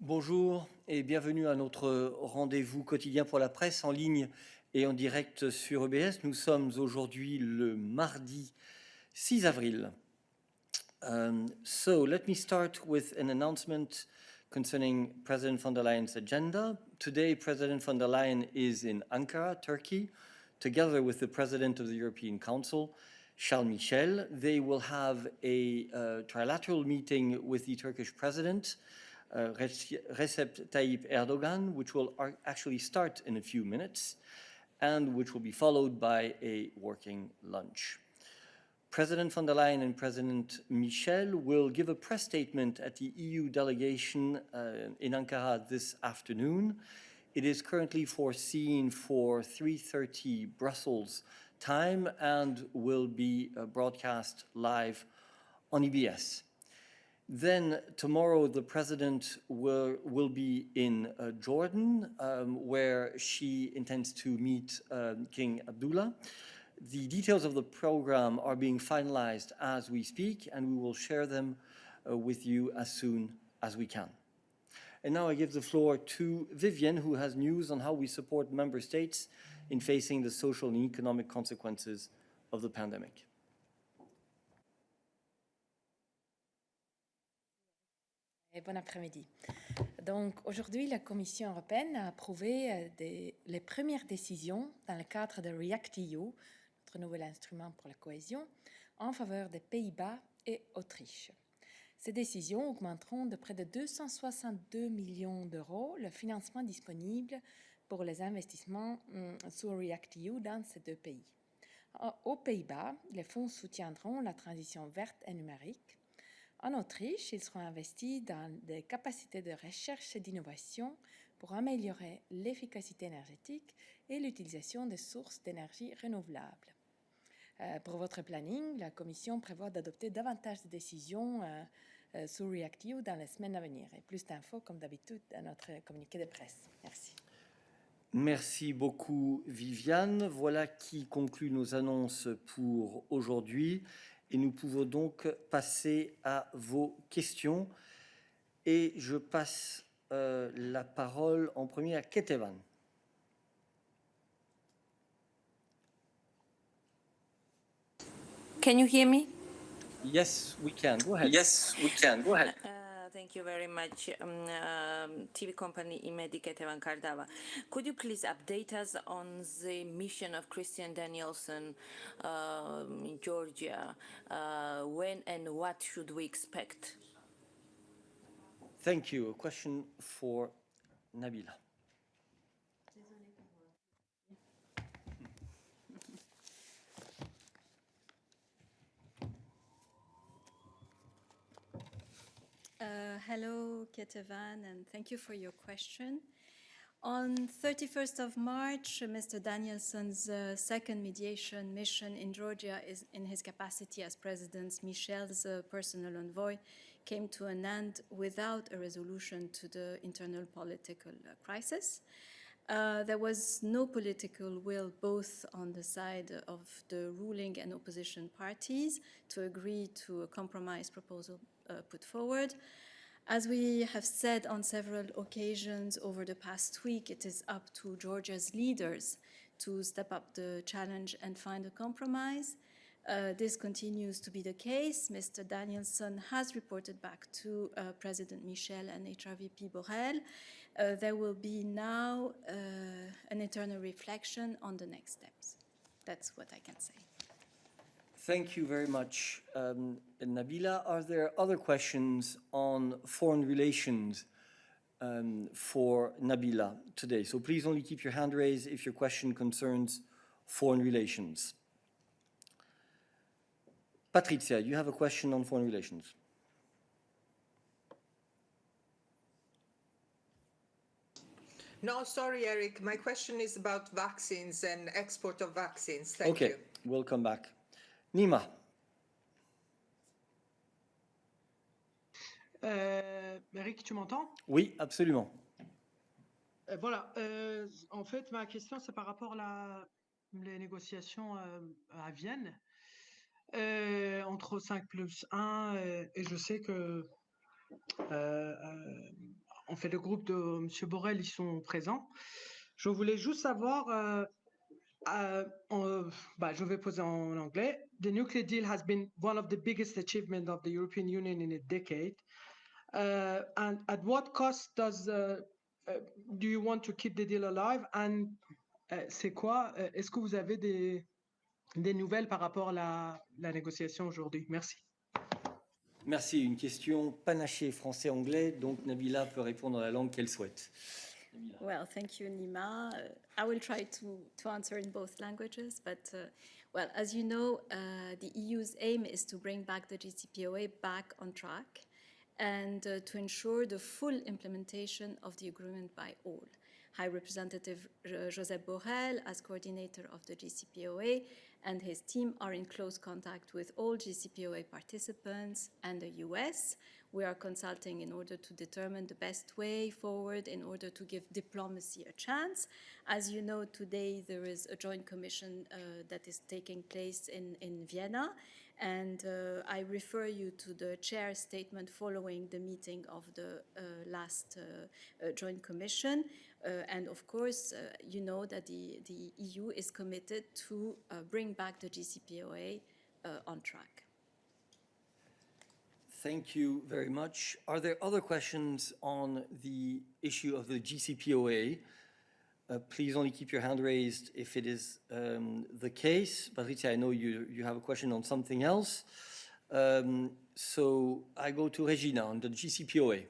Bonjour et bienvenue à notre rendez-vous quotidien pour la presse en ligne et en direct sur EBS. Nous sommes aujourd'hui le mardi 6 avril. So let me start with an announcement concerning President von der Leyen's agenda. Today, President von der Leyen is in Ankara, Turkey, together with the President of the European Council, Charles Michel. They will have a trilateral meeting with the Turkish President, Recep Tayyip Erdogan, which will actually start in a few minutes, and which will be followed by a working lunch. President von der Leyen and President Michel will give a press statement at the EU delegation in Ankara this afternoon. It is currently foreseen for 3:30 Brussels time and will be broadcast live on EBS. Then tomorrow the President will be in Jordan, where she intends to meet King Abdullah. The details of the program are being finalized as we speak, and we will share them with you as soon as we can. And now I give the floor to Vivienne, who has news on how we support member states in facing the social and economic consequences of the pandemic. Bon après-midi. Donc aujourd'hui, la Commission européenne a approuvé les premières décisions dans le cadre de REACT-EU, notre nouvel instrument pour la cohésion, en faveur des Pays-Bas et Autriche. Ces décisions augmenteront de près de 262 millions d'euros le financement disponible pour les investissements sous REACT-EU dans ces deux pays. Aux Pays-Bas, les fonds soutiendront la transition verte et numérique. En Autriche, ils seront investis dans des capacités de recherche et d'innovation pour améliorer l'efficacité énergétique et l'utilisation des sources d'énergie renouvelables. Pour votre planning, la Commission prévoit d'adopter davantage de décisions sur REACT-EU dans les semaines à venir. Et plus d'infos, comme d'habitude, dans notre communiqué de presse. Merci. Merci beaucoup, Viviane. Voilà qui conclut nos annonces pour aujourd'hui. Et nous pouvons donc passer à vos questions. Et je passe la parole en premier à Ketevan. Can you hear me? Yes, we can. Go ahead. Yes, we can. Go ahead. Thank you very much. TV company Imedi Ketevan Kardava. Could you please update us on the mission of Christian Danielson in Georgia? When and what should we expect? Thank you. A question for Nabila. Hello, Ketevan, and thank you for your question. On 31st of March, Mr. Danielson's second mediation mission in Georgia is in his capacity as President Michel's personal envoy came to an end without a resolution to the internal political crisis. There was no political will both on the side of the ruling and opposition parties to agree to a compromise proposal put forward. As we have said on several occasions over the past week, it is up to Georgia's leaders to step up the challenge and find a compromise. This continues to be the case. Mr. Danielson has reported back to President Michel and HRVP Borrell. There will be now an internal reflection on the next steps. That's what I can say. Thank you very much, Nabila. Are there other questions on foreign relations for Nabila today? So please only keep your hand raised if your question concerns foreign relations. Patrizia, you have a question on foreign relations. No, sorry, Eric. My question is about vaccines and export of vaccines. Thank you. Okay, we'll come back. Nima. Eric, tu m'entends? Oui, absolument. Voilà. En fait, ma question, c'est par rapport à les négociations à Vienne entre 5+1 et je sais que en fait, le groupe de M. Borrell, ils sont présents. Je voulais juste savoir, je vais poser en anglais. The nuclear deal has been one of the biggest achievements of the European Union in a decade. And at what cost do you want to keep the deal alive? And c'est quoi? Est-ce que vous avez des nouvelles par rapport à la négociation aujourd'hui? Merci. Merci. Une question panachée français-anglais, donc Nabila peut répondre dans la langue qu'elle souhaite. Well, thank you, Nima. I will try to answer in both languages, but well, as you know, the EU's aim is to bring back the JCPOA back on track and to ensure the full implementation of the agreement by all. High Representative Josep Borrell, as coordinator of the JCPOA, and his team are in close contact with all JCPOA participants and the US. We are consulting in order to determine the best way forward in order to give diplomacy a chance. As you know, today there is a joint commission that is taking place in Vienna, and I refer you to the chair's statement following the meeting of the last joint commission. And of course, you know that the EU is committed to bring back the JCPOA on track. Thank you very much. Are there other questions on the issue of the JCPOA? Please only keep your hand raised if it is the case. Patrizia, I know you have a question on something else. So I go to Regina on the JCPOA.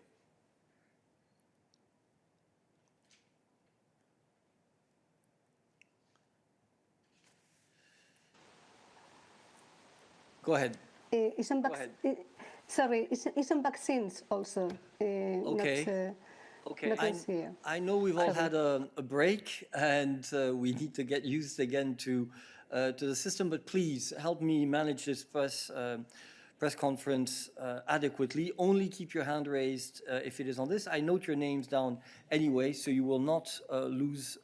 Go ahead. Isn't vaccines also Okay. Okay, not this year? I know we've all had a break and we need to get used again to the system, but please help me manage this press conference adequately. Only keep your hand raised if it is on this. I note your names down anyway, so you will not lose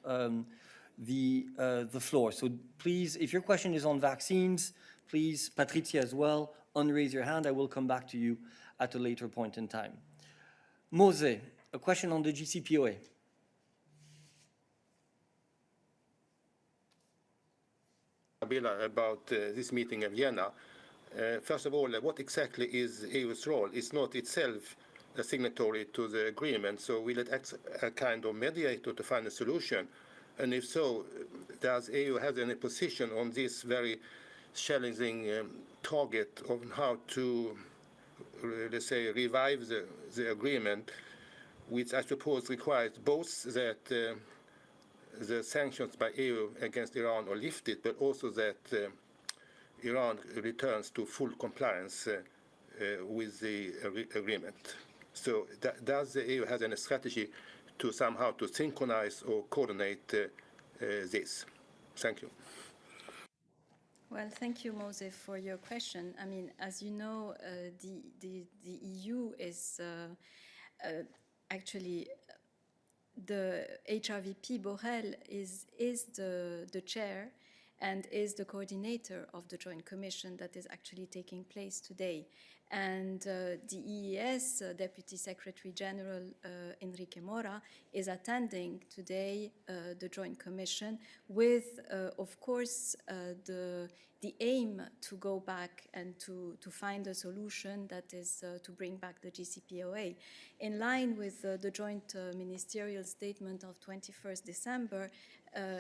the floor. So please, if your question is on vaccines, please, Patrizia as well, unraise your hand. I will come back to you at a later point in time. Mose, a question on the JCPOA. About this meeting in Vienna. First of all, what exactly is EU's role? It's not itself a signatory to the agreement, so will it act a kind of mediator to find a solution? And if so, does EU have any position on this very challenging target of how to, let's say, revive the agreement, which I suppose requires both that the sanctions by EU against Iran are lifted, but also that Iran returns to full compliance with the agreement. So does the EU have any strategy to somehow to synchronize or coordinate this? Thank you. Well, thank you, Mose, for your question. I mean, as you know, the EU is actually the HRVP Borrell is the chair and is the coordinator of the Joint Commission that is actually taking place today. And the EES Deputy Secretary General Enrique Mora is attending today the Joint Commission with, of course, the aim to go back and to find a solution that is to bring back the JCPOA. In line with the joint ministerial statement of 21st December,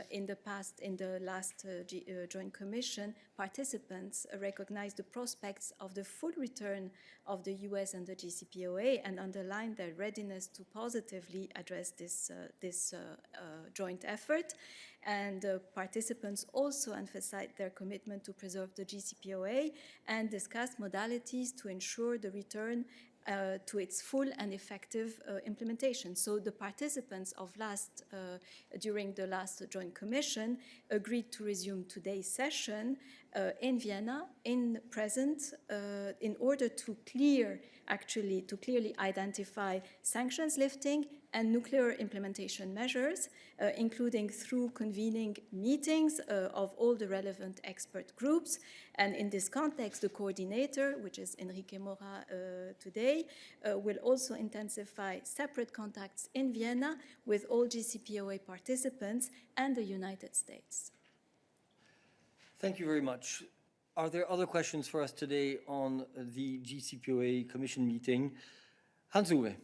in the last Joint Commission, participants recognized the prospects of the full return of the US and the JCPOA and underlined their readiness to positively address this joint effort. And participants also emphasized their commitment to preserve the JCPOA and discussed modalities to ensure the return to its full and effective implementation. So the participants of during the last Joint Commission agreed to resume today's session in Vienna in present in order to clearly identify sanctions lifting and nuclear implementation measures, including through convening meetings of all the relevant expert groups. And in this context, the coordinator, which is Enrique Mora today, will also intensify separate contacts in Vienna with all GCPOA participants and the United States. Thank you very much. Are there other questions for us today on the GCPOA Commission meeting? Hans-Uwe.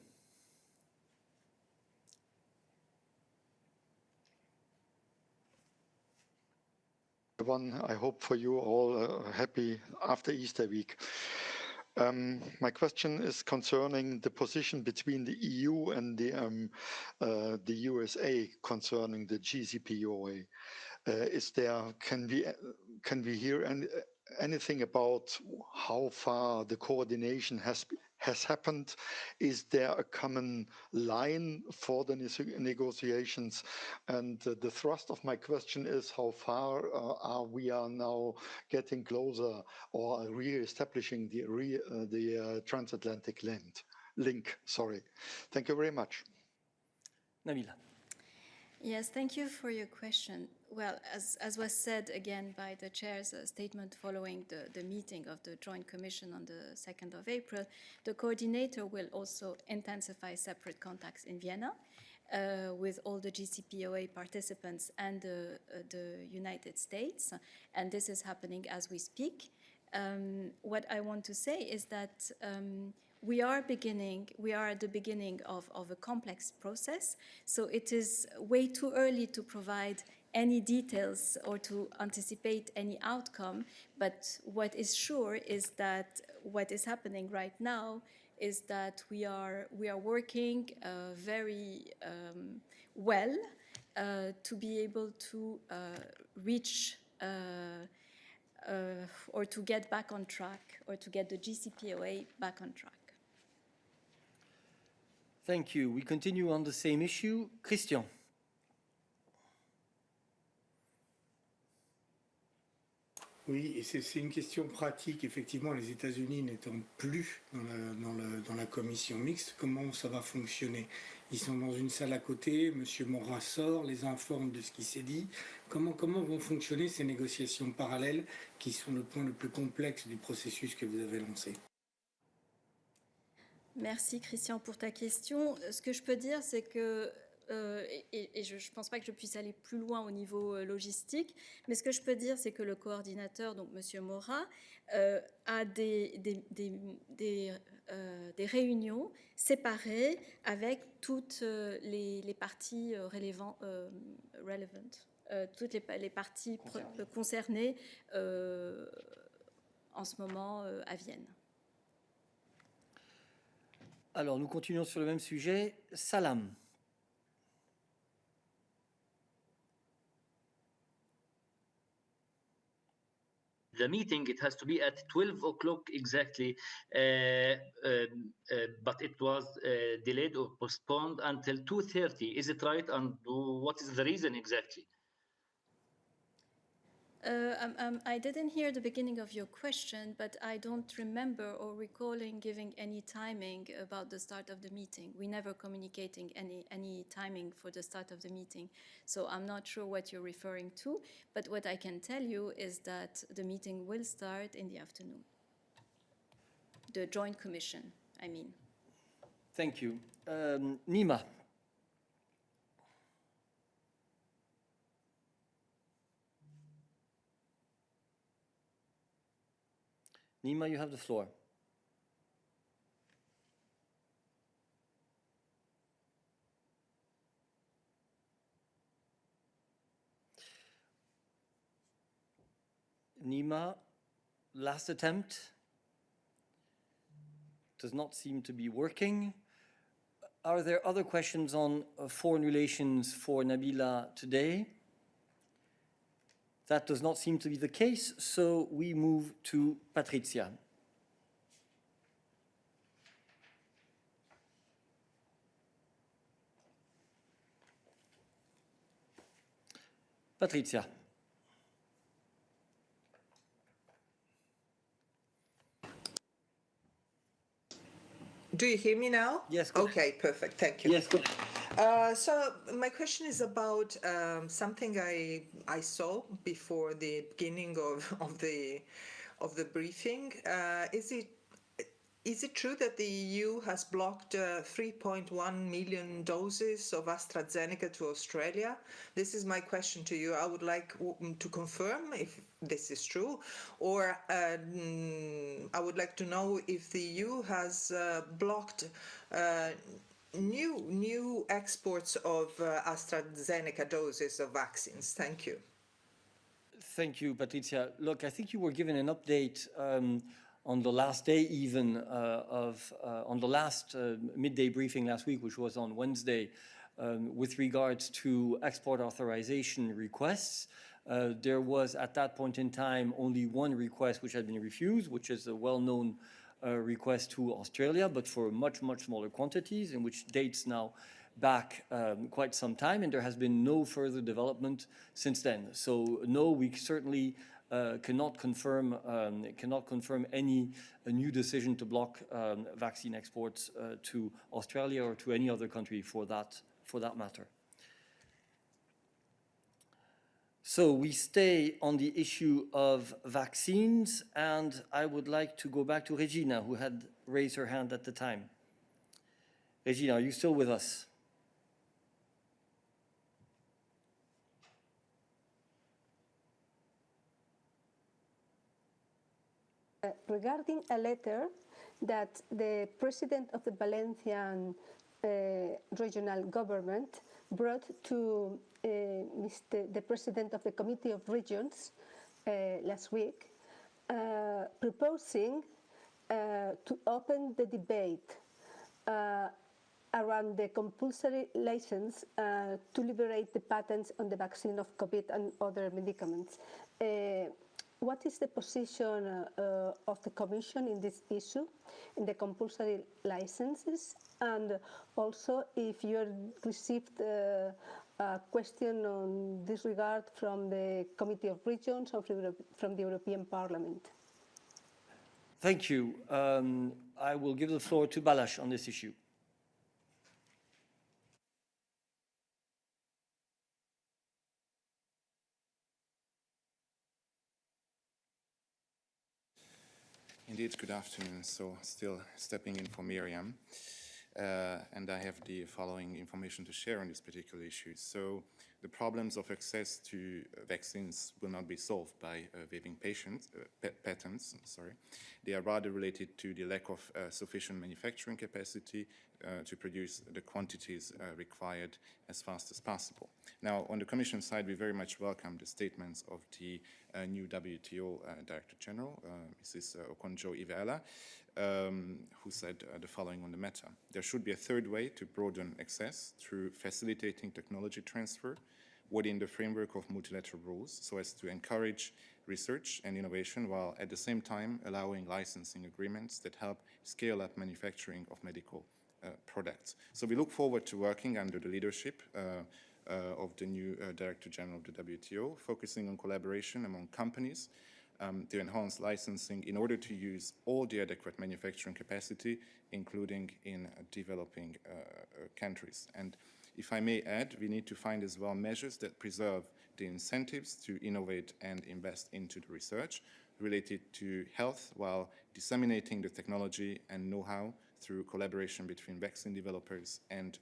One, I hope for you all happy after Easter week. My question is concerning the position between the EU and the USA concerning the GCPOA. Can we hear anything about how far the coordination has happened? Is there a common line for the negotiations? And the thrust of my question is how far are we now getting closer or re-establishing the transatlantic link? Sorry. Thank you very much. Nabila. Yes, thank you for your question. Well, as was said again by the chair's statement following the meeting of the Joint Commission on the 2nd of April, the coordinator will also intensify separate contacts in Vienna with all the GCPOA participants and the United States. And this is happening as we speak. What I want to say is that we are at the beginning of a complex process, so it is way too early to provide any details or to anticipate any outcome. But what is sure is that what is happening right now is that we are working very well to be able to reach or to get back on track, or to get the GCPOA back on track. Thank you. We continue on the same issue. Christian. Oui, et c'est une question pratique. Effectivement, les États-Unis n'étant plus dans la commission mixte, comment ça va fonctionner? Ils sont dans une salle à côté, M. Mora sort, les informe de ce qui s'est dit. Comment vont fonctionner ces négociations parallèles qui sont le point le plus complexe du processus que vous avez lancé? Merci Christian pour ta question. Ce que je peux dire, c'est que, et je ne pense pas que je puisse aller plus loin au niveau logistique, mais ce que je peux dire, c'est que le coordinateur, donc M. Mora, a des réunions séparées avec toutes les parties toutes les parties concernées en ce moment à Vienne. Alors, nous continuons sur le même sujet. Salam. The meeting, it has to be at 12 o'clock exactly, but it was delayed or postponed until 2:30. Is it right? And what is the reason exactly? I didn't hear the beginning of your question, but I don't remember or recalling giving any timing about the start of the meeting. We never communicating any timing for the start of the meeting. So I'm not sure what you're referring to, but what I can tell you is that the meeting will start in the afternoon. The Joint Commission, I mean. Thank you. Nima. Nima, you have the floor. Nima, last attempt. Does not seem to be working. Are there other questions on foreign relations for Nabila today? That does not seem to be the case, so we move to Patrizia. Patrizia. Do you hear me now? Yes, go ahead. Okay, perfect. Thank you. Yes, go ahead. So my question is about something I saw before the beginning of the briefing. Is it true that the EU has blocked 3.1 million doses of AstraZeneca to Australia? This is my question to you. I would like to confirm if this is true, or I would like to know if the EU has blocked new exports of AstraZeneca doses of vaccines. Thank you. Thank you, Patricia. Look, I think you were given an update on the last day even on the last midday briefing last week, which was on Wednesday, with regards to export authorization requests. There was at that point in time only one request which had been refused, which is a well-known request to Australia, but for much, much smaller quantities, in which dates now back quite some time, and there has been no further development since then. So no, we certainly cannot confirm any new decision to block vaccine exports to Australia or to any other country for that matter. So we stay on the issue of vaccines, and I would like to go back to Regina, who had raised her hand at the time. Regina, are you still with us? Regarding a letter that the president of the Valencian regional government brought to the president of the Committee of Regions last week, proposing to open the debate around the compulsory license to liberate the patents on the vaccine of COVID and other medicaments. What is the position of the Commission in this issue, in the compulsory licenses? And also, if you received a question on this regard from the Committee of Regions or from the European Parliament? Thank you. I will give the floor to Balázs on this issue. Indeed, good afternoon. So still stepping in for Miriam. And I have the following information to share on this particular issue. So the problems of access to vaccines will not be solved by waiving patents. They are rather related to the lack of sufficient manufacturing capacity to produce the quantities required as fast as possible. Now, on the Commission side, we very much welcome the statements of the new WTO Director General, Mrs. Okonjo-Iweala, who said the following on the matter. There should be a third way to broaden access through facilitating technology transfer within the framework of multilateral rules so as to encourage research and innovation while at the same time allowing licensing agreements that help scale up manufacturing of medical products. So we look forward to working under the leadership of the new Director General of the WTO, focusing on collaboration among companies to enhance licensing in order to use all the adequate manufacturing capacity, including in developing countries. And if I may add, we need to find as well measures that preserve the incentives to innovate and invest into the research related to health while disseminating the technology and know-how through collaboration between vaccine developers and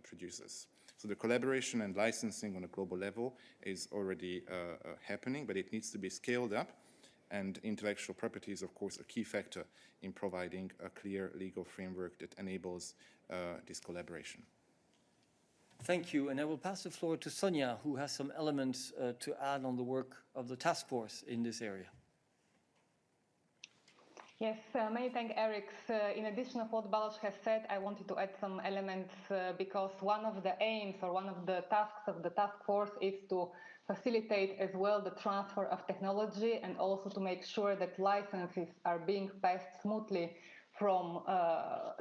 producers. So the collaboration and licensing on a global level is already happening, but it needs to be scaled up. And intellectual property is, of course, a key factor in providing a clear legal framework that enables this collaboration. Thank you. And I will pass the floor to Sonia, who has some elements to add on the work of the task force in this area. Yes, many thanks, Eric. In addition of what Balázs has said, I wanted to add some elements because one of the aims or one of the tasks of the task force is to facilitate as well the transfer of technology and also to make sure that licenses are being passed smoothly from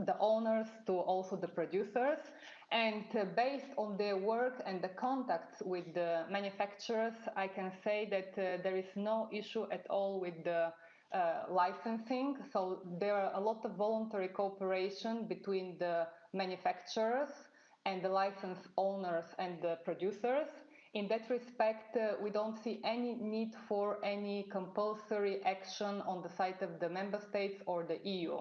the owners to also the producers. And based on their work and the contacts with the manufacturers, I can say that there is no issue at all with the licensing. So there are a lot of voluntary cooperation between the manufacturers and the license owners and the producers. In that respect, we don't see any need for any compulsory action on the side of the member states or the EU.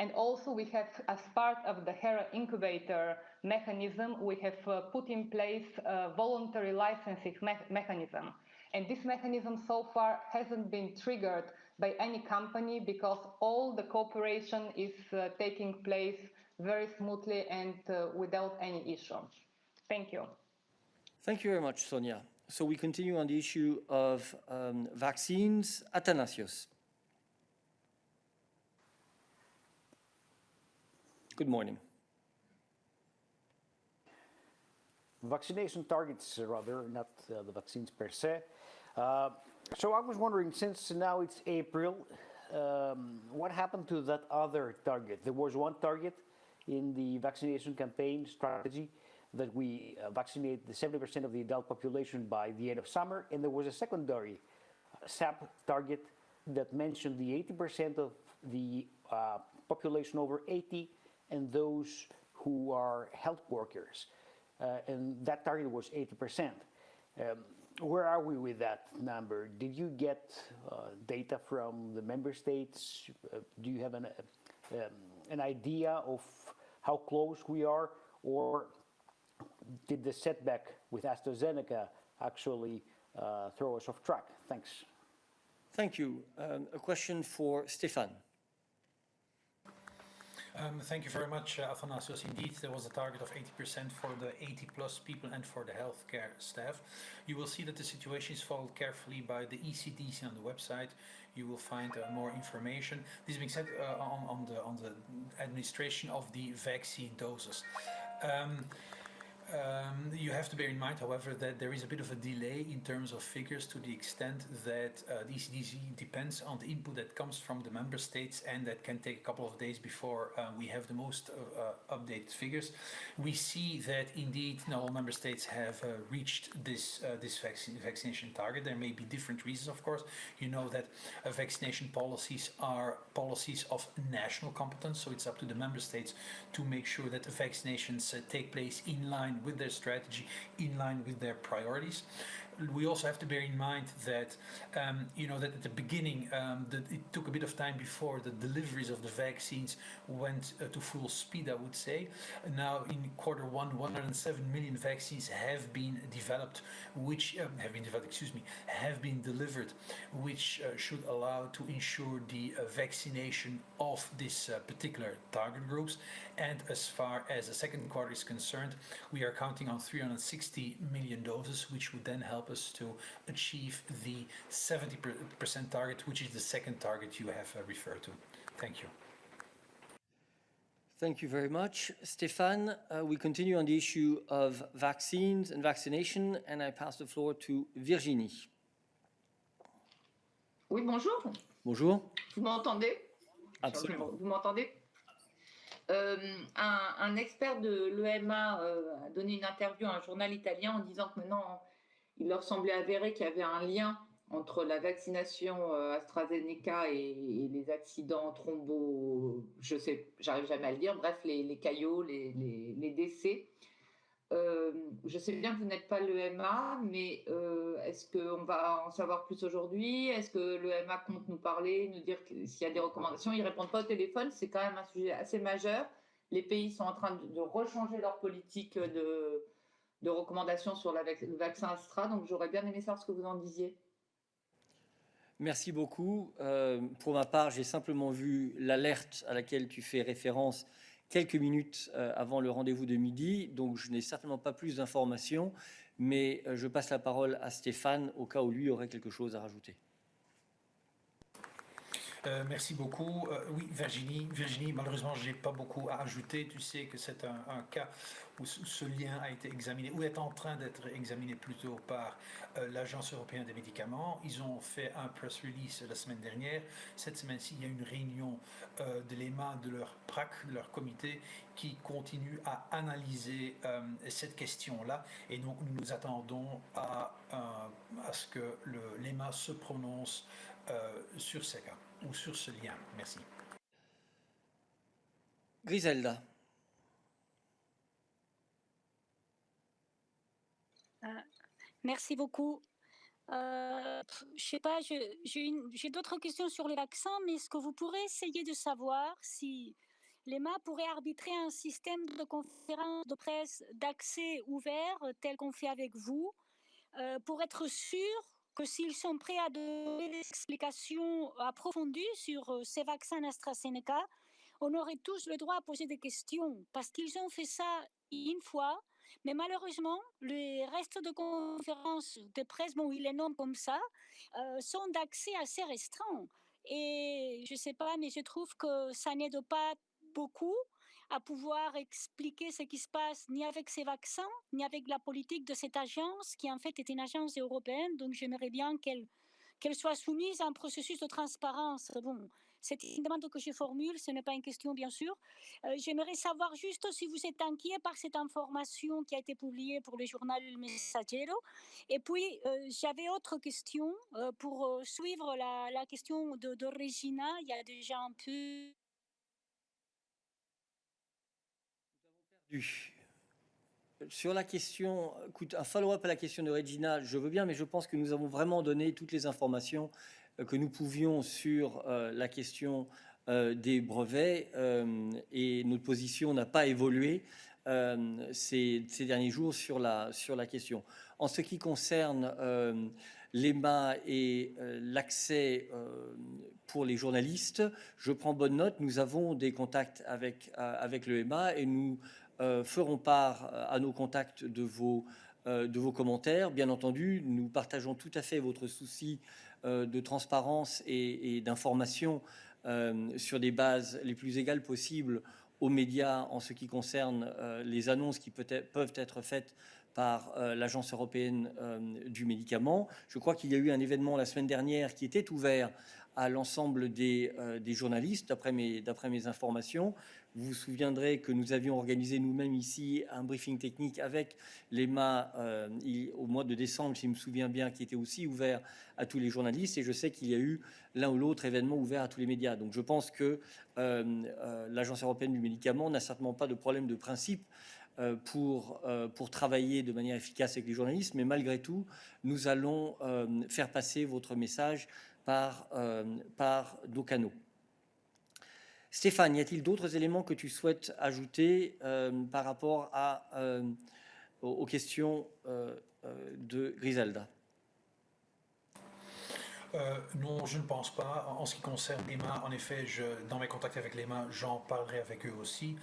And also we have, as part of the HERA incubator mechanism, we have put in place a voluntary licensing mechanism. And this mechanism so far hasn't been triggered by any company because all the cooperation is taking place very smoothly and without any issue. Thank you. Thank you very much, Sonia. So we continue on the issue of vaccines. Athanasios. Good morning. Vaccination targets, rather, not the vaccines per se. So I was wondering, since now it's April, what happened to that other target? There was one target in the vaccination campaign strategy that we vaccinate the 70% of the adult population by the end of summer, and there was a secondary SAP target that mentioned the 80% of the population over 80 and those who are health workers. And that target was 80%. Where are we with that number? Did you get data from the member states? Do you have an idea of how close we are? Or did the setback with AstraZeneca actually throw us off track? Thanks. Thank you. A question for Stefan. Thank you very much, Athanasios. Indeed, there was a target of 80% for the 80-plus people and for the healthcare staff. You will see that the situation is followed carefully by the ECDC on the website. You will find more information. This being said, on the administration of the vaccine doses. You have to bear in mind, however, that there is a bit of a delay in terms of figures to the extent that the ECDC depends on the input that comes from the member states, and that can take a couple of days before we have the most updated figures. We see that indeed not all member states have reached this vaccination target. There may be different reasons, of course. You know that vaccination policies are policies of national competence, so it's up to the member states to make sure that the vaccinations take place in line with their strategy, in line with their priorities. We also have to bear in mind that, that at the beginning, it took a bit of time before the deliveries of the vaccines went to full speed, I would say. Now, in quarter one, 107 million vaccines have been developed, have been delivered, which should allow to ensure the vaccination of this particular target groups. And as far as the second quarter is concerned, we are counting on 360 million doses, which would then help us to achieve the 70% target, which is the second target you have referred to. Thank you. Thank you very much, Stefan. We continue on the issue of vaccines and vaccination, and I pass the floor to Virginie. Oui, bonjour. Bonjour. Vous m'entendez? Absolument. Vous m'entendez? Un expert de l'EMA a donné une interview à un journal italien en disant que maintenant, il leur semblait avéré qu'il y avait un lien entre la vaccination AstraZeneca et les accidents j'arrive jamais à le dire, bref, les caillots, les décès. Je sais bien que vous n'êtes pas l'EMA, mais est-ce qu'on va en savoir plus aujourd'hui? Est-ce que l'EMA compte nous parler, nous dire s'il y a des recommandations? Ils ne répondent pas au téléphone, c'est quand même un sujet assez majeur. Les pays sont en train de rechanger leur politique de recommandations sur le vaccin Astra, donc j'aurais bien aimé savoir ce que vous en disiez. Merci beaucoup. Pour ma part, j'ai simplement vu l'alerte à laquelle tu fais référence quelques minutes avant le rendez-vous de midi, donc je n'ai certainement pas plus d'informations, mais je passe la parole à Stéphane au cas où lui aurait quelque chose à rajouter. Merci beaucoup. Oui, Virginie, malheureusement, je n'ai pas beaucoup à ajouter. Tu sais que c'est un cas où ce lien a été examiné, ou est en train d'être examiné plutôt par l'Agence européenne des médicaments. Ils ont fait un press release la semaine dernière. Cette semaine-ci, il y a une réunion de l'EMA, de leur PRAC, de leur comité, qui continue à analyser cette question-là. Et donc, nous nous attendons à ce que l'EMA se prononce sur ces cas. ou sur ce lien. Merci. Griselda. Merci beaucoup. Je sais pas, j'ai d'autres questions sur les vaccins, mais est-ce que vous pourrez essayer de savoir si l'EMA pourrait arbitrer un système de conférence de presse d'accès ouvert, tel qu'on fait avec vous, pour être sûr que s'ils sont prêts à donner des explications approfondies sur ces vaccins AstraZeneca, on aurait tous le droit à poser des questions, parce qu'ils ont fait ça une fois, mais malheureusement, les restes de conférences de presse, bon, ils les nomment comme ça, sont d'accès assez restreint. Et je ne sais pas, mais je trouve que ça n'aide pas beaucoup à pouvoir expliquer ce qui se passe ni avec ces vaccins, ni avec la politique de cette agence, qui en fait est une agence européenne. Donc j'aimerais bien qu'elle soit soumise à un processus de transparence. Bon, c'est une demande que je formule, ce n'est pas une question bien sûr. J'aimerais savoir juste si vous êtes inquiet par cette information qui a été publiée pour le journal El Messaggero. Et puis, j'avais autre question pour suivre la question de Regina. Il y a déjà un peu... Sur la question, écoute, un follow-up à la question de Regina, je veux bien, mais je pense que nous avons vraiment donné toutes les informations que nous pouvions sur la question des brevets et notre position n'a pas évolué ces derniers jours sur la question. En ce qui concerne l'EMA et l'accès pour les journalistes, je prends bonne note. Nous avons des contacts avec le EMA et nous ferons part à nos contacts de vos commentaires. Bien entendu, nous partageons tout à fait votre souci de transparence et d'information sur des bases les plus égales possibles aux médias en ce qui concerne les annonces qui peuvent être faites par l'Agence européenne du médicament. Je crois qu'il y a eu un événement la semaine dernière qui était ouvert à l'ensemble des journalistes, d'après mes informations. Vous vous souviendrez que nous avions organisé nous-mêmes ici un briefing technique avec l'EMA au mois de décembre, si je me souviens bien, qui était aussi ouvert à tous les journalistes. Et je sais qu'il y a eu l'un ou l'autre événement ouvert à tous les médias. Donc je pense que l'Agence européenne du médicament n'a certainement pas de problème de principe pour travailler de manière efficace avec les journalistes. Mais malgré tout, nous allons faire passer votre message par nos canaux. Stéphane, y a-t-il d'autres éléments que tu souhaites ajouter par rapport aux questions de Griselda? Non, je ne pense pas. En ce qui concerne l'EMA, en effet, dans mes contacts avec l'EMA, j'en parlerai avec eux aussi.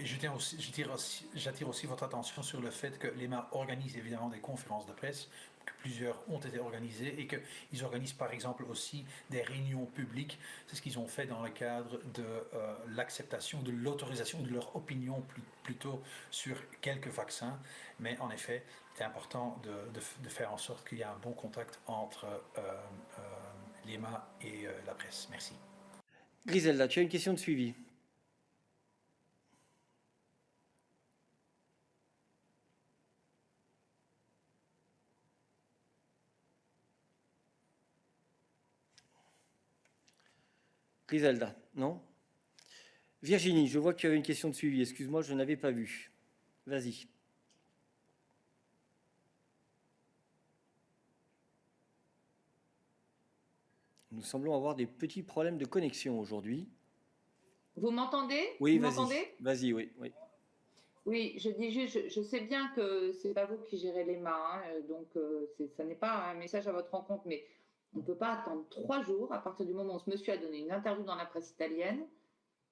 J'attire aussi votre attention sur le fait que l'EMA organise évidemment des conférences de presse, que plusieurs ont été organisées et qu'ils organisent par exemple aussi des réunions publiques. C'est ce qu'ils ont fait dans le cadre de l'acceptation, de l'autorisation de leur opinion plutôt sur quelques vaccins. Mais en effet, c'est important de faire en sorte qu'il y ait un bon contact entre l'EMA et la presse. Merci. Griselda, tu as une question de suivi? Griselda, non? Virginie, je vois que tu avais une question de suivi. Excuse-moi, je n'avais pas vu. Vas-y. Nous semblons avoir des petits problèmes de connexion aujourd'hui. Vous m'entendez? Oui, vous vas-y. m'entendez? Vas-y, oui. Oui, je dis juste, je sais bien que c'est pas vous qui gérez l'EMA, hein, donc ça n'est pas un message à votre rencontre, mais on ne peut pas attendre 3 jours à partir du moment où ce monsieur a donné une interview dans la presse italienne,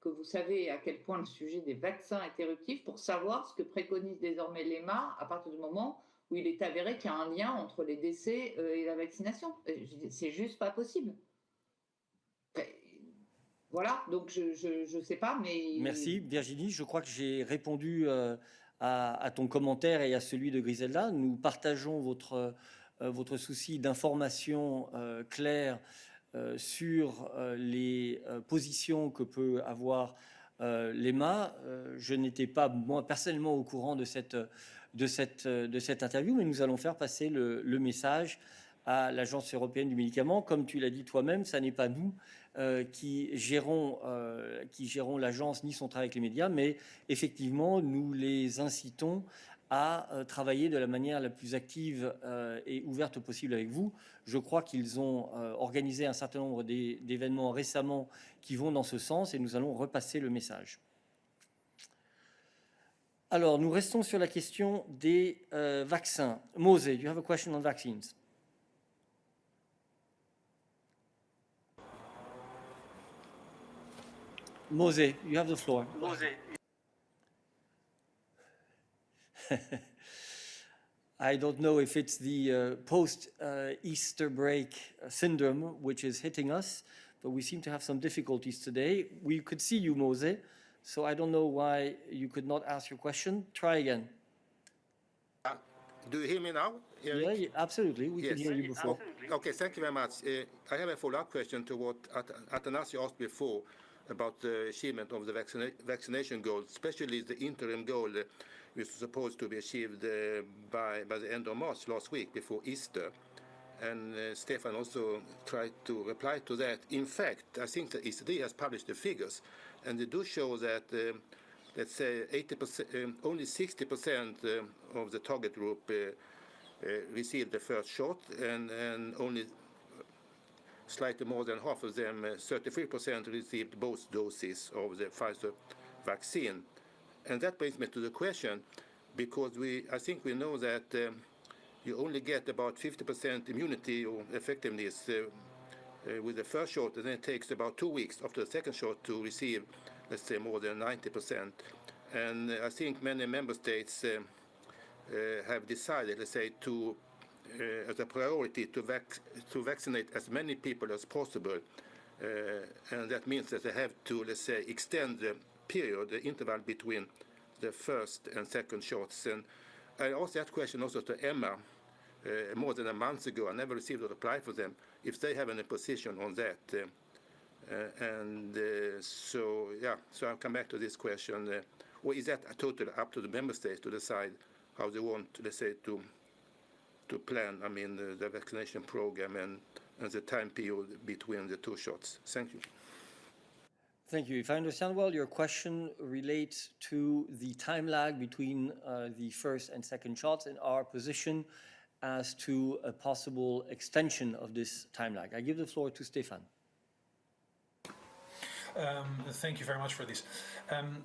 que vous savez à quel point le sujet des vaccins est éruptif, pour savoir ce que préconise désormais l'EMA à partir du moment où il est avéré qu'il y a un lien entre les décès et la vaccination. C'est juste pas possible. Voilà, donc je sais pas, mais... Merci Virginie, je crois que j'ai répondu à ton commentaire et à celui de Griselda. Nous partageons votre souci d'information claire sur les positions que peut avoir l'EMA. Je n'étais pas moi personnellement au courant de cette interview, mais nous allons faire passer le message à l'Agence européenne du médicament. Comme tu l'as dit toi-même, ça n'est pas nous qui gérons l'agence ni son travail avec les médias, mais effectivement, nous les incitons à travailler de la manière la plus active et ouverte possible avec vous. Je crois qu'ils ont organisé un certain nombre d'événements récemment qui vont dans ce sens et nous allons repasser le message. Alors, nous restons sur la question des vaccins. Mose, you have a question on vaccines. Mose, you have the floor. Mose. I don't know if it's the post-Easter break syndrome which is hitting us, but we seem to have some difficulties today. We could see you, Mose, so I don't know why you could not ask your question. Try again. Do you hear me now, Eric? Yeah, absolutely. We could hear you before. Okay, thank you very much. I have a follow-up question to what Athanasi asked before about the achievement of the vaccination goals, especially the interim goal which was supposed to be achieved by the end of March last week before Easter. And Stefan also tried to reply to that. In fact, I think that ECD has published the figures, and they do show that, let's say, 80%, only 60% of the target group received the first shot, and only slightly more than half of them, 33%, received both doses of the Pfizer vaccine. And that brings me to the question, because I think we know that you only get about 50% immunity or effectiveness with the first shot, and then it takes about 2 weeks after the second shot to receive, let's say, more than 90%. And I think many member states have decided, let's say, to as a priority to vaccinate as many people as possible, and that means that they have to, let's say, extend the period, the interval between the first and second shots. And I asked that question also to Emma more than a month ago. I never received a reply from them if they have any position on that. So I'll come back to this question. Or is that totally up to the member states to decide how they want, let's say, to plan, I mean, the vaccination program and the time period between the two shots? Thank you. Thank you. If I understand well, your question relates to the time lag between the first and second shots and our position as to a possible extension of this time lag. I give the floor to Stefan. Thank you very much for this.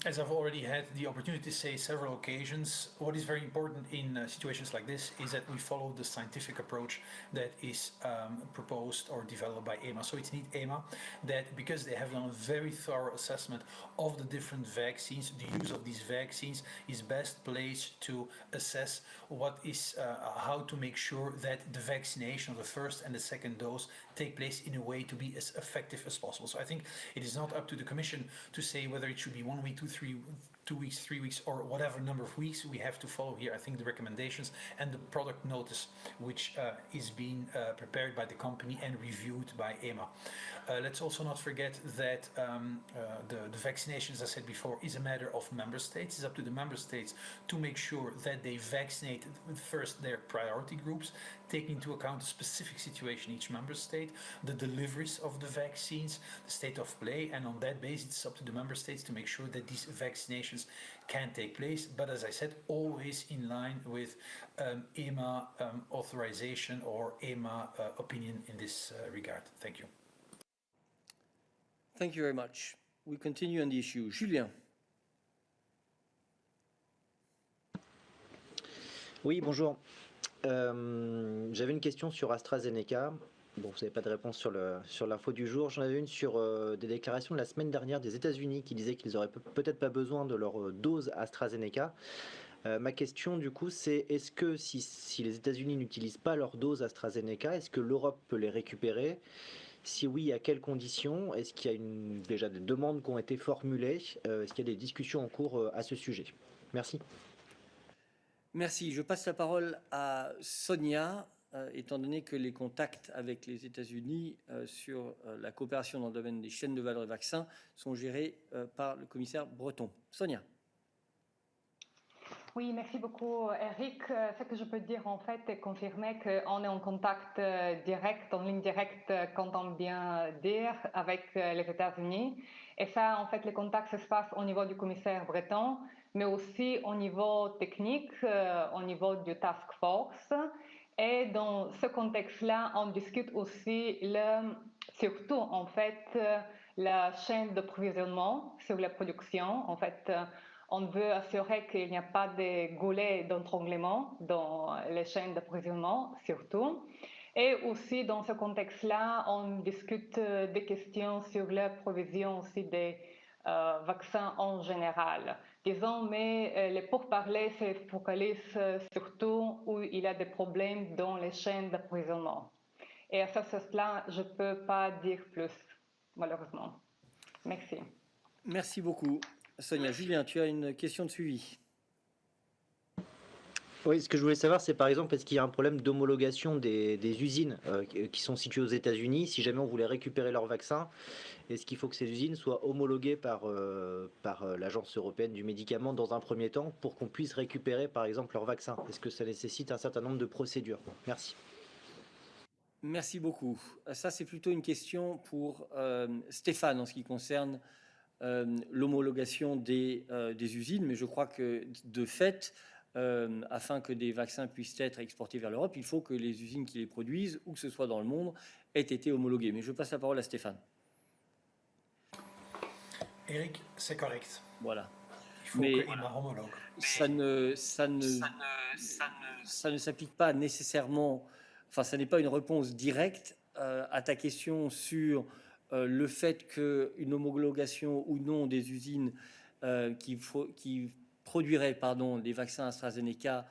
As I've already had the opportunity to say several occasions, what is very important in situations like this is that we follow the scientific approach that is proposed or developed by EMA. So it's EMA that, because they have done a very thorough assessment of the different vaccines, the use of these vaccines is best placed to assess what is how to make sure that the vaccination of the first and the second dose take place in a way to be as effective as possible. So I think it is not up to the Commission to say whether it should be 1 week, 2 weeks, 3 weeks, or whatever number of weeks we have to follow here. I think the recommendations and the product notice, which is being prepared by the company and reviewed by EMA. Let's also not forget that the vaccination, as I said before, is a matter of member states. It's up to the member states to make sure that they vaccinate first their priority groups, taking into account the specific situation in each member state, the deliveries of the vaccines, the state of play, and on that basis it's up to the member states to make sure that these vaccinations can take place. But as I said, always in line with EMA authorization or EMA opinion in this regard. Thank you. Thank you very much. We continue on the issue. Julien. Oui, bonjour. J'avais une question sur AstraZeneca. Bon, vous n'avez pas de réponse sur l'info du jour. J'en avais une sur des déclarations de la semaine dernière des États-Unis qui disaient qu'ils n'auraient peut-être pas besoin de leur dose AstraZeneca. Ma question, du coup, c'est est-ce que si les États-Unis n'utilisent pas leur dose AstraZeneca, est-ce que l'Europe peut les récupérer? Si oui, à quelles conditions? Est-ce qu'il y a déjà des demandes qui ont été formulées? Est-ce qu'il y a des discussions en cours à ce sujet? Merci. Merci. Je passe la parole à Sonia, étant donné que les contacts avec les États-Unis sur la coopération dans le domaine des chaînes de valeur des vaccins sont gérés par le commissaire Breton. Sonia. Oui, merci beaucoup, Eric. Ce que je peux dire, en fait, est confirmer qu'on est en contact direct, en ligne directe, quand on vient dire, avec les États-Unis. Et ça, en fait, les contacts se passent au niveau du commissaire breton, mais aussi au niveau technique, au niveau du task force. Et dans ce contexte-là, on discute aussi surtout, en fait, la chaîne d'approvisionnement sur la production. En fait, on veut assurer qu'il n'y a pas de goulets d'étranglement dans les chaînes d'approvisionnement, surtout. Et aussi, dans ce contexte-là, on discute des questions sur la provision aussi des vaccins en général. Disons, mais les pourparlers se focalisent surtout où il y a des problèmes dans les chaînes d'approvisionnement. Et à ce stade-là, je ne peux pas dire plus, malheureusement. Merci. Merci beaucoup. Sonia, Julien, tu as une question de suivi. Oui, ce que je voulais savoir, c'est par exemple, est-ce qu'il y a un problème d'homologation des usines qui sont situées aux États-Unis? Si jamais on voulait récupérer leurs vaccins, est-ce qu'il faut que ces usines soient homologuées par l'Agence européenne du médicament dans un premier temps pour qu'on puisse récupérer par exemple leurs vaccins? Est-ce que ça nécessite un certain nombre de procédures? Merci. Merci beaucoup. Ça, c'est plutôt une question pour Stéphane en ce qui concerne l'homologation des usines, mais je crois que de fait, afin que des vaccins puissent être exportés vers l'Europe, il faut que les usines qui les produisent, où que ce soit dans le monde, aient été homologuées. Mais je passe la parole à Stéphane. Eric, c'est correct. Voilà. Il faut Mais que EMA homologue. ça ne s'applique pas nécessairement, enfin, ça n'est pas une réponse directe à ta question sur le fait qu'une homologation ou non des usines qui produiraient des vaccins AstraZeneca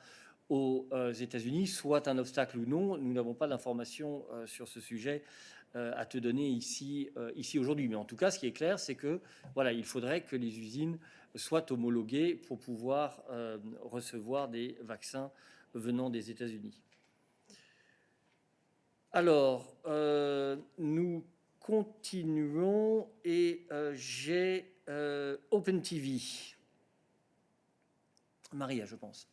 aux États-Unis soit un obstacle ou non. Nous n'avons pas d'informations sur ce sujet à te donner ici aujourd'hui. Mais en tout cas, ce qui est clair, c'est que voilà, il faudrait que les usines soient homologuées pour pouvoir recevoir des vaccins venant des États-Unis. Alors, nous continuons et j'ai Open TV. Maria, je pense.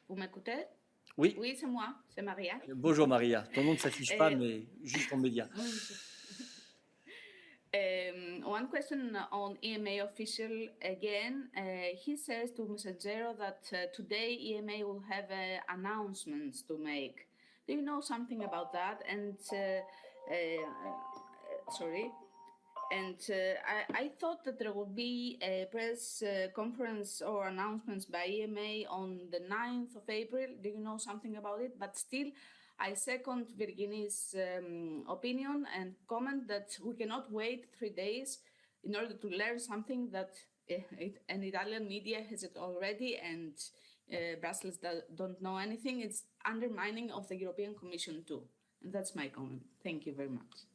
Vous m'écoutez? Oui. Oui, c'est moi, c'est Maria. Bonjour Maria. Ton nom ne s'affiche pas, mais juste ton média. One question on EMA official again. He says to Messaggero that today EMA will have announcements to make. Do you know something about that? And sorry. And I thought that there would be a press conference or announcements by EMA on the 9th of April. Do you know something about it? But still, I second Virginie's opinion and comment that we cannot wait 3 days in order to learn something that an Italian media has it already and Brussels don't know anything. It's undermining of the European Commission too. And that's my comment. Thank you very much.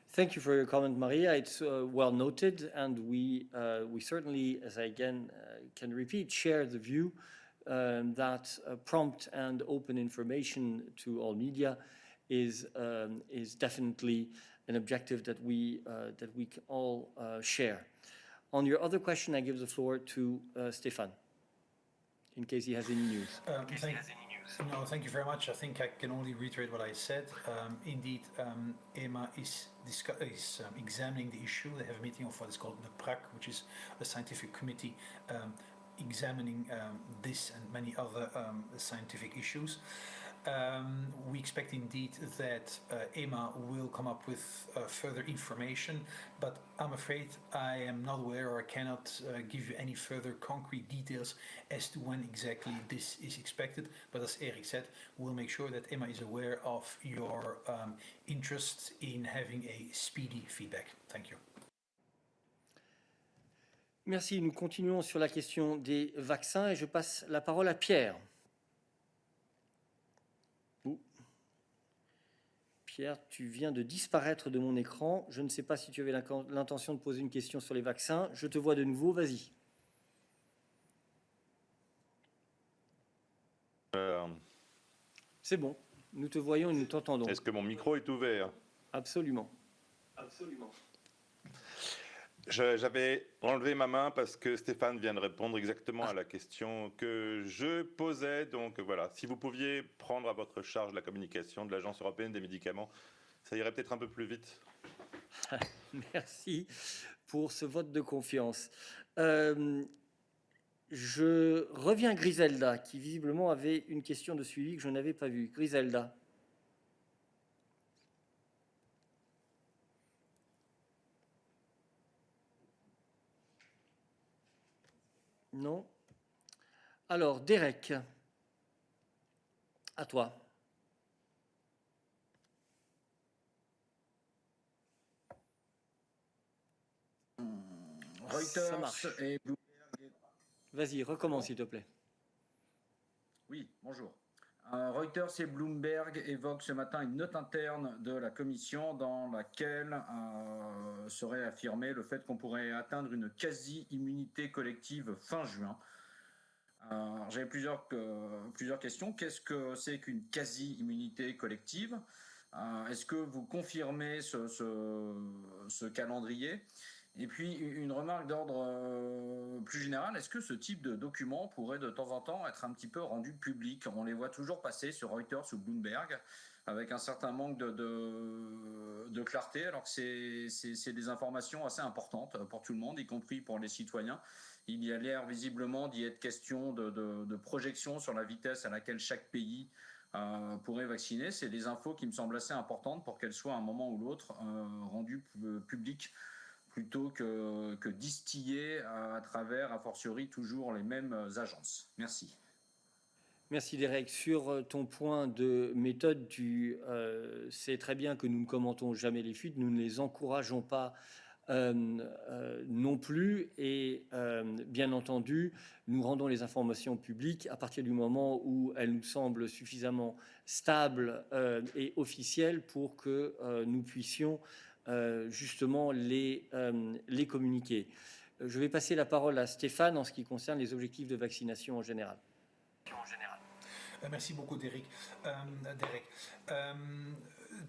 Thank you for your comment, Maria. It's well noted, and we certainly, as I again can repeat, share the view that prompt and open information to all media is definitely an objective that we all share. On your other question, I give the floor to Stéphane, in case he has any news. No, thank you very much. I think I can only reiterate what I said. Indeed, EMA is examining the issue. They have a meeting of what is called the PRAC, which is a scientific committee examining this and many other scientific issues. We expect indeed that EMA will come up with further information, but I'm afraid I am not aware or I cannot give you any further concrete details as to when exactly this is expected. But as Eric said, we'll make sure that EMA is aware of your interest in having a speedy feedback. Thank you. Merci. Nous continuons sur la question des vaccins et je passe la parole à Pierre. Pierre, tu viens de disparaître de mon écran. Je ne sais pas si tu avais l'intention de poser une question sur les vaccins. Je te vois de nouveau, vas-y. C'est bon, nous te voyons et nous t'entendons. Est-ce que mon micro est ouvert? Absolument. J'avais enlevé ma main parce que Stéphane vient de répondre exactement à la question que je posais. Donc voilà, si vous pouviez prendre à votre charge la communication de l'Agence européenne des médicaments, ça irait peut-être un peu plus vite. Merci pour ce vote de confiance. Je reviens à Griselda, qui visiblement avait une question de suivi que je n'avais pas vue. Griselda. Non. Alors, Derek, à toi. Reuters et Bloomberg. Vas-y, recommence s'il te plaît. Oui, bonjour. Reuters et Bloomberg évoquent ce matin une note interne de la Commission dans laquelle serait affirmé le fait qu'on pourrait atteindre une quasi-immunité collective fin juin. J'avais plusieurs questions. Qu'est-ce que c'est qu'une quasi-immunité collective? Est-ce que vous confirmez ce calendrier? Et puis, une remarque d'ordre plus général, est-ce que ce type de document pourrait de temps en temps être un petit peu rendu public? On les voit toujours passer sur Reuters ou Bloomberg avec un certain manque de clarté, alors que c'est des informations assez importantes pour tout le monde, y compris pour les citoyens. Il y a l'air visiblement d'y être question de projection sur la vitesse à laquelle chaque pays pourrait vacciner. C'est des infos qui me semblent assez importantes pour qu'elles soient à un moment ou l'autre rendues publiques, plutôt que distillé à travers, a fortiori, toujours les mêmes agences. Merci. Merci Derek. Sur ton point de méthode, tu sais très bien que nous ne commentons jamais les fuites, nous ne les encourageons pas non plus et bien entendu, nous rendons les informations publiques à partir du moment où elles nous semblent suffisamment stables et officielles pour que nous puissions justement les communiquer. Je vais passer la parole à Stéphane en ce qui concerne les objectifs de vaccination en général. Merci beaucoup, Derek.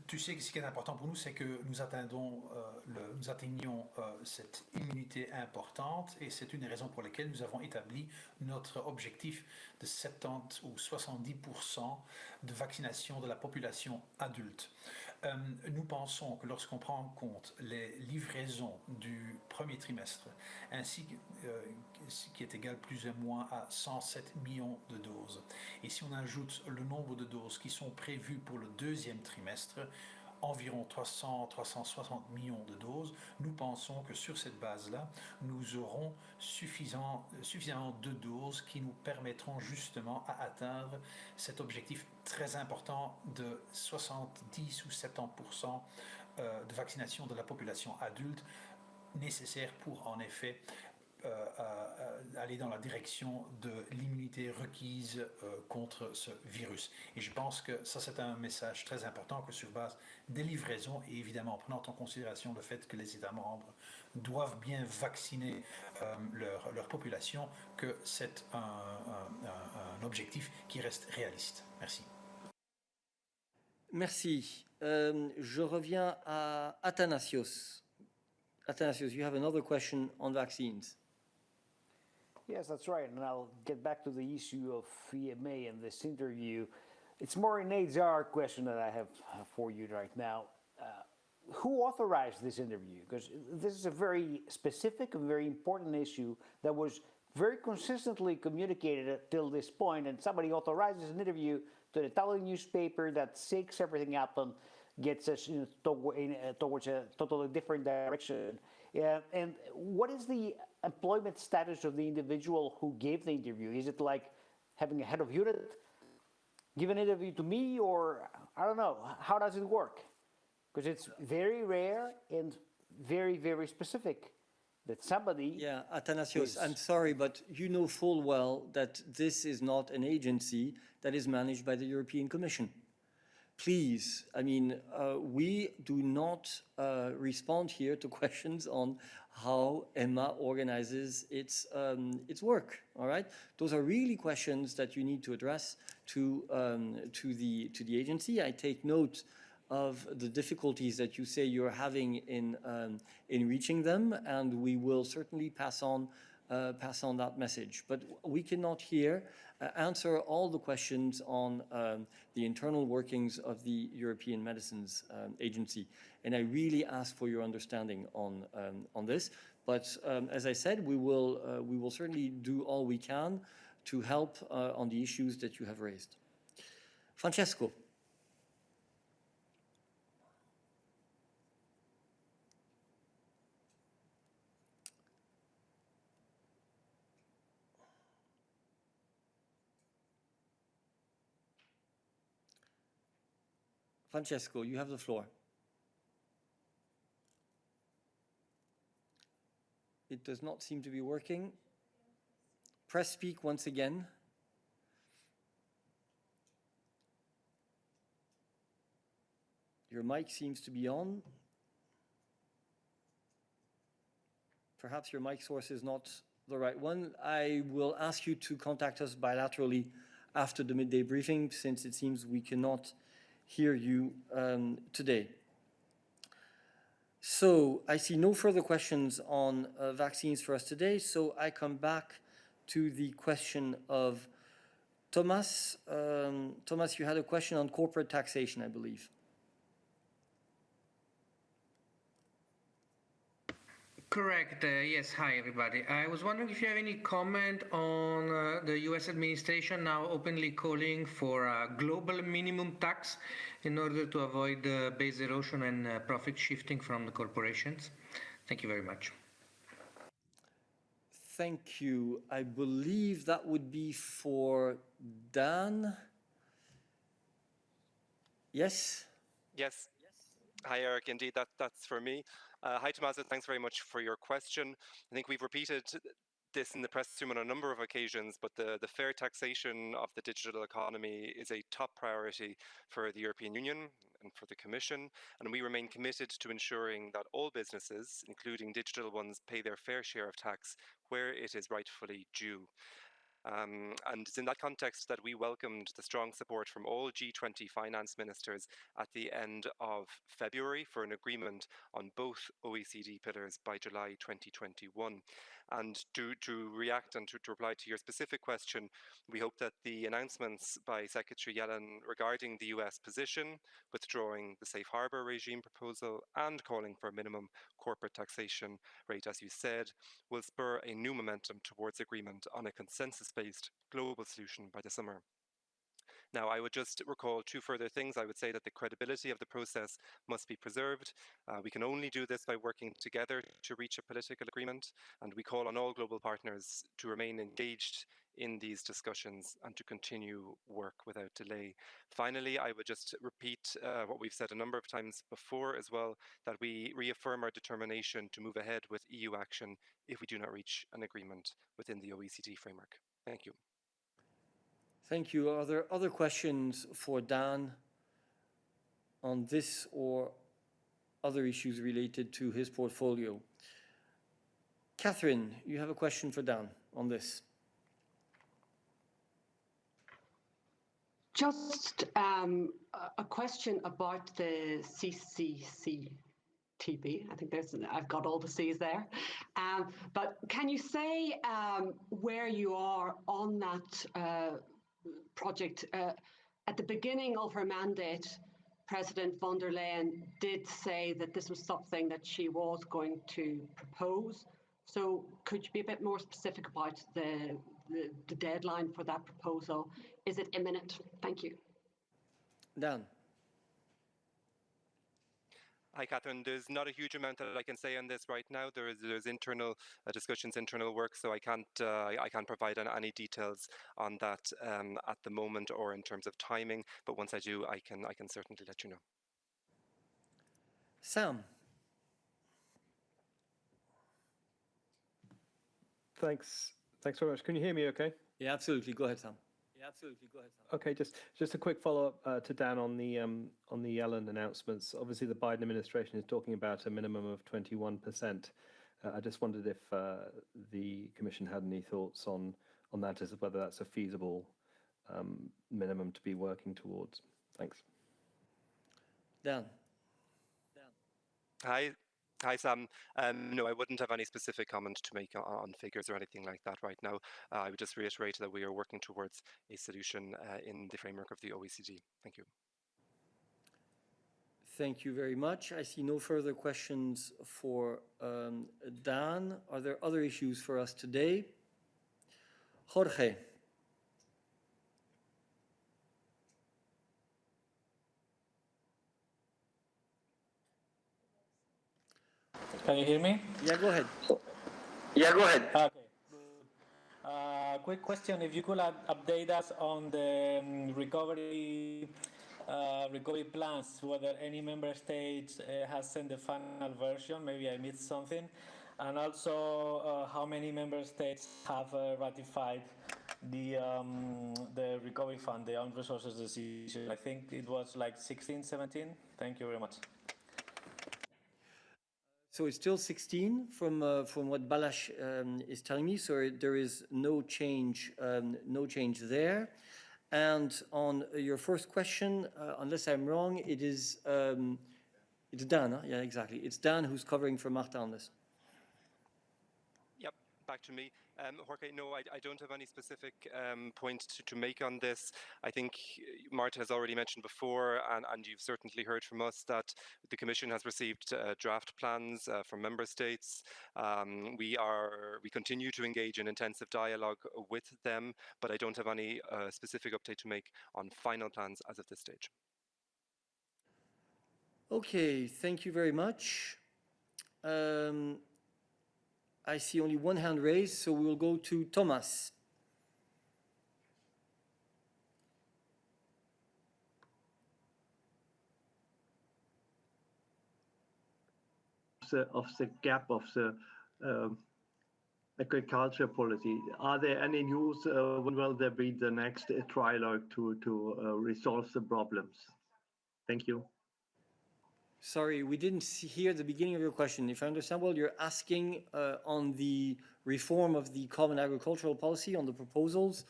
Tu sais que ce qui est important pour nous, c'est que nous atteignions cette immunité importante et c'est une des raisons pour lesquelles nous avons établi notre objectif de 70 ou 70% de vaccination de la population adulte. Nous pensons que lorsqu'on prend en compte les livraisons du premier trimestre, ainsi qui est égal plus ou moins à 107 millions de doses, et si on ajoute le nombre de doses qui sont prévues pour le deuxième trimestre, environ 300-360 millions de doses, nous pensons que sur cette base-là, nous aurons suffisamment de doses qui nous permettront justement à atteindre cet objectif très important de 70 ou 70% de vaccination de la population adulte, nécessaire pour en effet aller dans la direction de l'immunité requise contre ce virus. Et je pense que ça, c'est un message très important que sur base des livraisons, et évidemment en prenant en considération le fait que les États membres doivent bien vacciner leur population, que c'est un objectif qui reste réaliste. Merci. Merci. Je reviens à Athanasios. Athanasios, you have another question on vaccines. Yes, that's right. And I'll get back to the issue of EMA and this interview. It's more an HR question that I have for you right now. Who authorized this interview? Because this is a very specific and very important issue that was very consistently communicated till this point. And somebody authorizes an interview to the Italian newspaper that shakes everything up and gets us towards a totally different direction. And what is the employment status of the individual who gave the interview? Is it like having a head of unit give an interview to me, or I don't know, how does it work? Because it's very rare and very, very specific that somebody... Yeah, Athanasios, I'm sorry, but you know full well that this is not an agency that is managed by the European Commission. Please, I mean, we do not respond here to questions on how EMA organizes its work. All right, those are really questions that you need to address to the agency. I take note of the difficulties that you say you're having in reaching them, and we will certainly pass on that message. But we cannot here answer all the questions on the internal workings of the European Medicines Agency, and I really ask for your understanding on this. But as I said, we will certainly do all we can to help on the issues that you have raised. Francesco. Francesco, you have the floor. It does not seem to be working. Press speak once again. Your mic seems to be on. Perhaps your mic source is not the right one. I will ask you to contact us bilaterally after the midday briefing, since it seems we cannot hear you today. So I see no further questions on vaccines for us today, so I come back to the question of Thomas. Thomas, you had a question on corporate taxation, I believe. Correct. Yes. Hi, everybody. I was wondering if you have any comment on the U.S. administration now openly calling for a global minimum tax in order to avoid base erosion and profit shifting from the corporations. Thank you very much. Thank you. I believe that would be for Dan. Yes? Yes. Hi, Eric. Indeed, that's for me. Hi, Tommaso. Thanks very much for your question. I think we've repeated this in the press room on a number of occasions, but the fair taxation of the digital economy is a top priority for the European Union and for the Commission, and we remain committed to ensuring that all businesses, including digital ones, pay their fair share of tax where it is rightfully due. And it's in that context that we welcomed the strong support from all G20 finance ministers at the end of February for an agreement on both OECD pillars by July 2021. And to react and to reply to your specific question, we hope that the announcements by Secretary Yellen regarding the US position, withdrawing the safe harbor regime proposal and calling for a minimum corporate taxation rate, as you said, will spur a new momentum towards agreement on a consensus-based global solution by the summer. Now, I would just recall two further things. I would say that the credibility of the process must be preserved. We can only do this by working together to reach a political agreement, and we call on all global partners to remain engaged in these discussions and to continue work without delay. Finally, I would just repeat what we've said a number of times before as well, that we reaffirm our determination to move ahead with EU action if we do not reach an agreement within the OECD framework. Thank you. Thank you. Are there other questions for Dan on this or other issues related to his portfolio? Catherine, you have a question for Dan on this. Just a question about the CCCTB. I think I've got all the C's there. But can you say where you are on that project? At the beginning of her mandate, President von der Leyen did say that this was something that she was going to propose. So could you be a bit more specific about the deadline for that proposal? Is it imminent? Thank you. Dan. Hi, Catherine. There's not a huge amount that I can say on this right now. There's internal discussions, internal work, so I can't provide any details on that at the moment or in terms of timing. But once I do, I can certainly let you know. Sam. Thanks very much. Can you hear me okay? Yeah, absolutely. Go ahead, Sam. Okay, just a quick follow-up to Dan on the Yellen announcements. Obviously, the Biden administration is talking about a minimum of 21%. I just wondered if the Commission had any thoughts on that, as whether that's a feasible minimum to be working towards. Thanks. Dan. Hi. Hi, Sam. No, I wouldn't have any specific comment to make on figures or anything like that right now. I would just reiterate that we are working towards a solution in the framework of the OECD. Thank you. Thank you very much. I see no further questions for Dan. Are there other issues for us today? Jorge. Can you hear me? Yeah, go ahead. Yeah, go ahead. Okay. Quick question: if you could update us on the recovery plans, whether any member states has sent the final version. Maybe I missed something, and also how many member states have ratified the recovery fund, the own resources decision. I think it was like 16, 17. Thank you very much. So it's still 16 from what Balázs is telling me. So there is no change there. And on your first question, unless I'm wrong, it's Dan. Huh? Yeah, exactly. It's Dan who's covering for Marta on this. Yep, back to me. Jorge, no, I don't have any specific point to make on this. I think Marta has already mentioned before, and you've certainly heard from us, that the Commission has received draft plans from member states. We continue to engage in intensive dialogue with them, but I don't have any specific update to make on final plans as of this stage. Okay, thank you very much. I see only one hand raised, so we will go to Thomas. Of the gap of the agriculture policy. Are there any news? When will there be the next trilogue to resolve the problems? Thank you. Sorry, we didn't hear the beginning of your question. If I understand well, you're asking on the reform of the Common Agricultural Policy, on the proposals,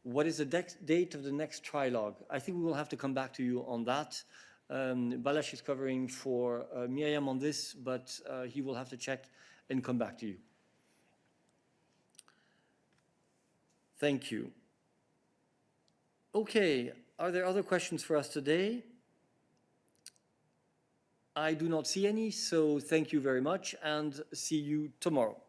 what is the date of the next trilogue? I think we will have to come back to you on that. Balázs is covering for Miriam on this, but he will have to check and come back to you. Thank you. Okay, are there other questions for us today? I do not see any, so thank you very much and see you tomorrow.